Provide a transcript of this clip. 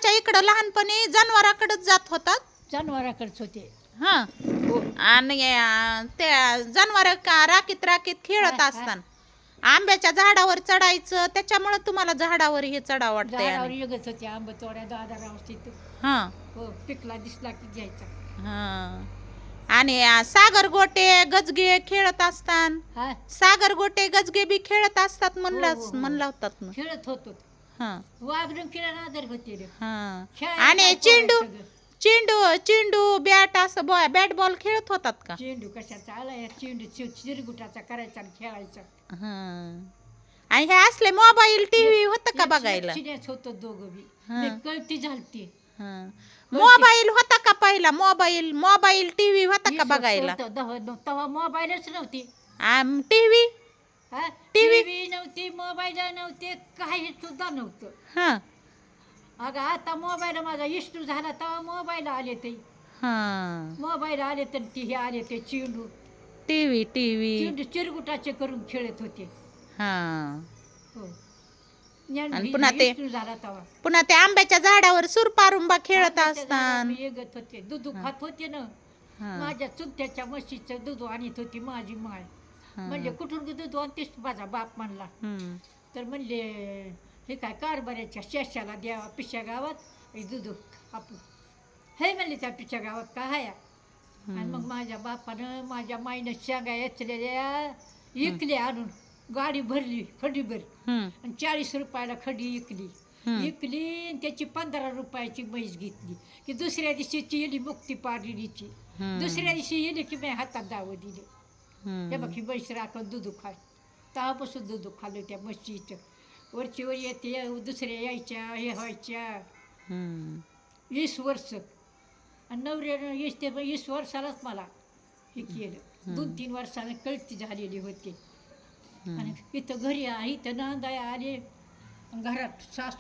आमच्या इकडं लहानपणी जनावराकडेच जात होतात. जनावराकडेच होते. हा हो. आणि त्या जनावर राखीत राखीत खेळत हा, असताना आंब्याच्या झाडावर चढायचं, त्याच्यामुळे तुम्हाला झाडावर हे चढाव वाटतंय. झाडावर आणि येगत होते आंबा तोड्या दादा तिथं. हा हो, पिकला दिसला की घ्यायचा. हा आणि सागर गोटे गजगे खेळत असताना हा, सागर गोटे गजगे बी खेळत असतात हो, हो, हो. म्हणलं होतात ना. खेळत होतो. हा वागडून खेळायला आदर होते रे. हा खेळायला आणि काय चेंडू पोरायचं सगळं. चेंडू चेंडू बॅट असं बॅट बॉल खेळत होतात का? चेंडू कशाचा आला या चेंडू चिरगुटाचा करायचा आणि खेळायचा. हा आणि हे असले मोबाईल टीव्ही होतं का बघायला? चिण्याच होतो दोघं बी. हा. लई कळती झालती. हा. मोबाईल होता का पहिला? मोबाईल मोबाईल टीव्ही होता का 20 वर्ष बघायला? होतं, तेव्हा मोबाईलच नव्हती. टीव्ही हा, TV? टीव्ही नव्हती, मोबाईल नव्हते, काही सुद्धा नव्हतं. हा अगं आता मोबाईल माझा इष्टू झाला तेव्हा मोबाईल आले ते. हा मोबाईल आले तर ती हे आले ते चेंडू टीव्ही टीव्ही चेंडू चिरगुटाचे करून खेळत होते. हा हो. आणि पुन्हा ते इष्टू झाला तेव्हा पुन्हा ते आंब्याच्या झाडावर सुरपारुंबा खेळत असतान. येगत होते, दूध खात होते ना. हा माझ्या चुलत्याच्या म्हशीचं दूध आणत होती माझी माय. हा. म्हणजे कुठून दूध आणतेस माझा बाप म्हणला. हम्म. तर म्हणले हे काय कारभाऱ्याच्या शेशाला द्यावा पिशा गावात हे दूध आपण हे म्हणले त्या पिशा गावात का हाया. आणि मग माझ्या बापानं माझ्या माईनं शेंगा याचलेल्या इकल्या आणून गाडी भरली खडीभर हम्म. आणि 40 रुपयाला खडी इकली. हम्म. इकली आणि त्याची 15 रुपयाची म्हैस घेतली की दुसऱ्या दिवशीची येली मुक्ती पाडलीची. हम्म. दुसऱ्या दिवशी येली की मी हातात दावं दिलं. हे हम्म. बघ ही म्हैस राखून दूध खाय. तेव्हापासून दूध खाल्लं त्या म्हशीचं. वरची वर येते दुसऱ्या यायच्या हे व्हायच्या. हम्म. 20 वर्ष आणि नवऱ्यानं 20 वर्षालाच मला हे केलं. 2-3 वर्षानं कळती झालेली होती. आणि इथं घरी इथं नांदाय आले घरात सासू